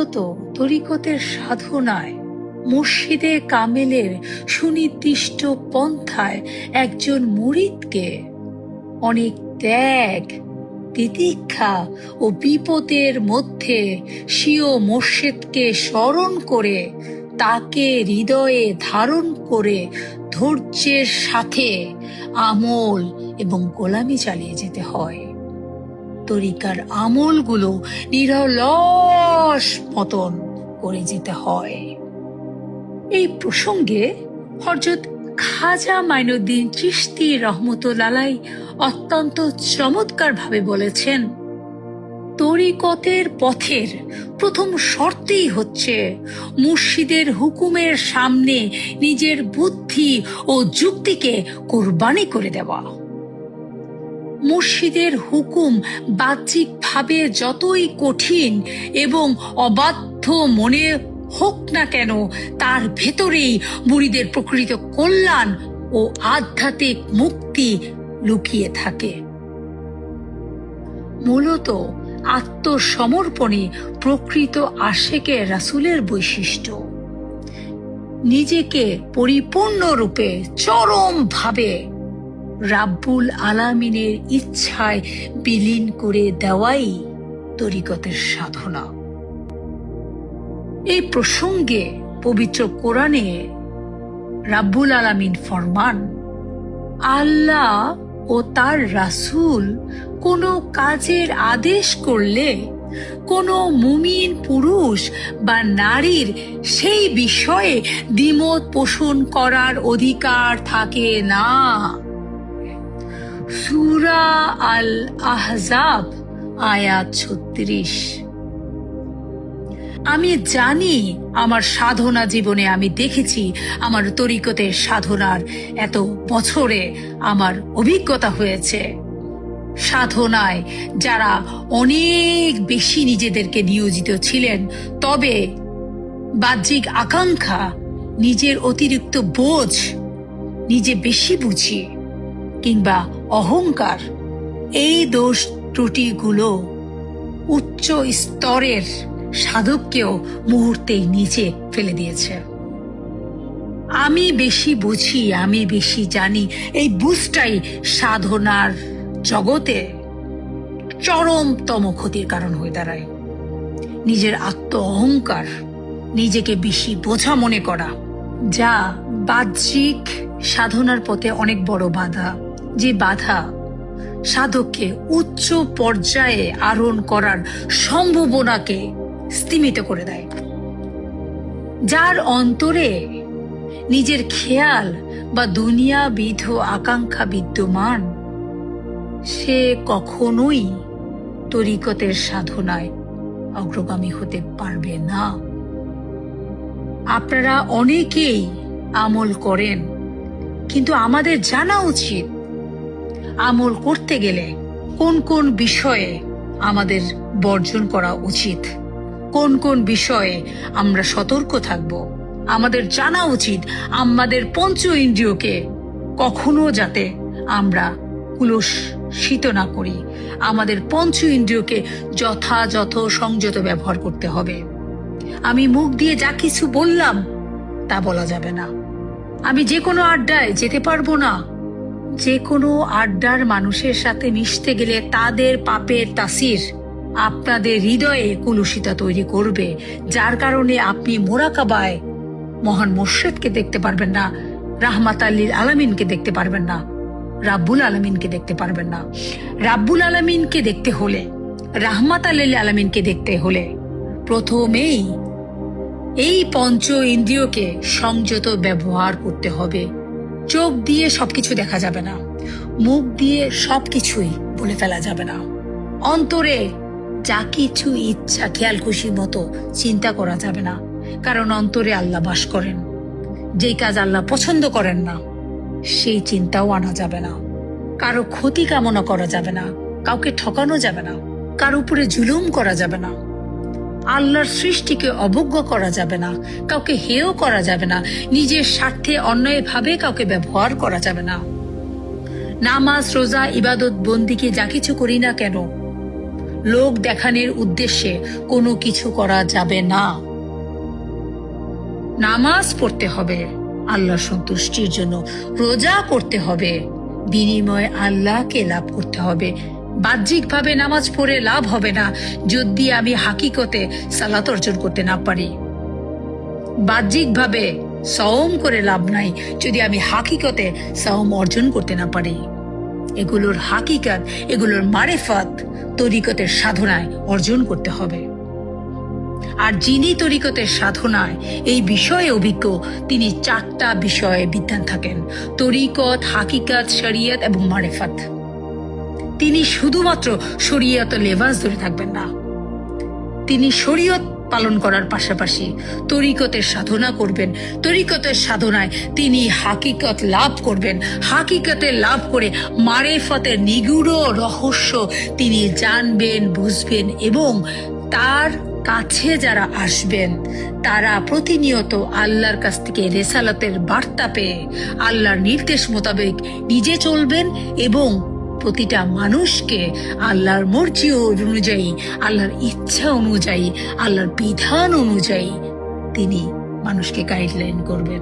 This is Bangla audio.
মূলত তরিকতের সাধনায় মুর্শিদে কামেলের সুনির্দিষ্ট পন্থায় একজন মুরিদকে অনেক ত্যাগ, তিতিক্ষা ও বিপদের মধ্যে স্বীয় মুর্শিদকে স্মরণ করে তাকে হৃদয়ে ধারণ করে ধৈর্যের সাথে আমল এবং গোলামি চালিয়ে যেতে হয়। তরিকার আমলগুলো নিরলস মতন করে যেতে হয়। এই প্রসঙ্গে হযরত খাজা মাইনুদ্দিন চিশতি রহমতুল্লাহ আলাইহি অত্যন্ত চমৎকার ভাবে বলেছেন, তরিকতের পথের প্রথম শর্তই হচ্ছে মুর্শিদের হুকুমের সামনে নিজের বুদ্ধি ও যুক্তিকে কোরবানি করে দেওয়া। মুর্শিদের হুকুম বাহ্যিকভাবে যতই কঠিন এবং অবাধ্য মনে হোক না কেন, তার ভেতরেই মুরিদের প্রকৃত কল্যাণ ও আধ্যাত্মিক মুক্তি লুকিয়ে থাকে। মূলত আত্মসমর্পণে প্রকৃত আশেকে রাসূলের বৈশিষ্ট্য। নিজেকে পরিপূর্ণরূপে চরমভাবে রাব্বুল আলামিনের ইচ্ছায় বিলীন করে দেওয়াই তরিকতের সাধনা। এই প্রসঙ্গে পবিত্র কোরআনে রাব্বুল আলামিন ফরমান, আল্লাহ ও তার রাসূল কোনো কাজের আদেশ করলে কোনো মুমিন পুরুষ বা নারীর সেই বিষয়ে দ্বিমত পোষণ করার অধিকার থাকে না। সূরা আল আহজাব আয়াত 36। আমি জানি আমার সাধনা জীবনে আমি দেখেছি, আমার তরিকতের সাধনার এত বছরে আমার অভিজ্ঞতা হয়েছে, সাধনায় যারা অনেক বেশি নিজেদেরকে নিয়োজিত ছিলেন, তবে বাহ্যিক আকাঙ্ক্ষা, নিজের অতিরিক্ত বোঝ, নিজে বেশি বুঝি কিংবা অহংকার, এই দোষ ত্রুটিগুলো উচ্চ স্তরের সাধককেও মুহূর্তেই নিচে ফেলে দিয়েছে। আমি বেশি বুঝি, আমি বেশি জানি, এই বুঝটাই সাধনার জগতে চরমতম ক্ষতির কারণ হয়ে দাঁড়ায়। নিজের আত্ম অহংকার, নিজেকে বেশি বোঝা মনে করা, যা বাহ্যিক সাধনার পথে অনেক বড় বাধা, যে বাধা সাধককে উচ্চ পর্যায়ে আরোহণ করার সম্ভাবনাকে স্তিমিত করে দেয়। যার অন্তরে নিজের খেয়াল বা দুনিয়াবিধ আকাঙ্ক্ষা বিদ্যমান, সে কখনোই তরিকতের সাধনায় অগ্রগামী হতে পারবে না। আপনারা অনেকেই আমল করেন, কিন্তু আমাদের জানা উচিত আমল করতে গেলে কোন কোন বিষয়ে আমাদের বর্জন করা উচিত, কোন কোন বিষয়ে আমরা সতর্ক থাকব। আমাদের জানা উচিত আমাদের পঞ্চ ইন্দ্রিয়কে কখনো যাতে আমরা কুলুষিত না করি। আমাদের পঞ্চ ইন্দ্রিয়কে যথাযথ সংযত ব্যবহার করতে হবে। আমি মুখ দিয়ে যা কিছু বললাম তা বলা যাবে না। আমি যে কোনো আড্ডায় যেতে পারবো না। যে কোনো আড্ডার মানুষের সাথে মিশতে গেলে তাদের পাপের তাসির আপনাদের হৃদয়ে কুলুষিতা তৈরি করবে, যার কারণে আপনি মোরাকাবায় মহান মুর্শিদকে দেখতে পারবেন না, রাহমাতাল লিল আলামিনকে দেখতে পারবেন না, রাব্বুল আলামিনকে দেখতে পারবেন না। রাব্বুল আলামিনকে দেখতে হলে, রাহমাতাল লিল আলামিনকে দেখতে হলে প্রথমেই এই পঞ্চ ইন্দ্রিয়কে সংযত ব্যবহার করতে হবে। চোখ দিয়ে সবকিছু দেখা যাবে না, মুখ দিয়ে সবকিছুই বলে ফেলা যাবে না, অন্তরে যা কিছু ইচ্ছা খেয়াল খুশি মতো চিন্তা করা যাবে না, কারণ অন্তরে আল্লাহ বাস করেন। যেই কাজ আল্লাহ পছন্দ করেন না সেই চিন্তাও আনা যাবে না। কারো ক্ষতি কামনা করা যাবে না, কাউকে ঠকানো যাবে না, কারো উপরে জুলুম করা যাবে না, আল্লাহর সৃষ্টিকে অবজ্ঞা করা যাবে না, কাউকে হেয় করা যাবে না, নিজের স্বার্থে অন্যায়ভাবে কাউকে ব্যবহার করা যাবে না। নামাজ, রোজা, ইবাদত, বন্দিকে যা কিছু করি না কেন লোক দেখানোর উদ্দেশ্যে কোনো কিছু করা যাবে না। নামাজ পড়তে হবে আল্লাহর সন্তুষ্টির জন্য, রোজা করতে হবে, বিনিময়ে আল্লাহকে লাভ করতে হবে। বাহ্যিকভাবে নামাজ পড়ে লাভ হবে না যদি আমি হাকিকতে সালাত অর্জন করতে না পারি। বাহ্যিকভাবে সওম করে লাভ নাই যদি আমি হাকিকতে সওম অর্জন করতে না পারি। এগুলোর হাকিকত, এগুলোর মারেফাত তরিকতের সাধনায় অর্জন করতে হবে। আর যিনি তরিকতের সাধনায় এই বিষয়ে অভিজ্ঞ, তিনি 4টা বিষয়ে বিদ্বান থাকেন: তরিকত, হাকিকত, শরিয়ত এবং মারেফাত। তিনি শুধুমাত্র শরিয়ত লেবাস ধরে থাকবেন না, তিনি শরিয়ত পালন করার পাশাপাশি তরিকতের সাধনা করবেন। তরিকতের সাধনায় তিনি হাকিকত লাভ করবেন। হাকিকতে লাভ করে মারেফতের নিগুড় রহস্য তিনি জানবেন, বুঝবেন এবং তার কাছে যারা আসবেন তারা প্রতিনিয়ত আল্লাহর কাছ থেকে রেসালাতের বার্তা পেয়ে আল্লাহর নির্দেশ মোতাবেক নিজে চলবেন এবং প্রতিটা মানুষকে আল্লাহর মর্জি অনুযায়ী, আল্লাহর ইচ্ছা অনুযায়ী, আল্লাহর বিধান অনুযায়ী তিনি মানুষকে গাইডলাইন করবেন।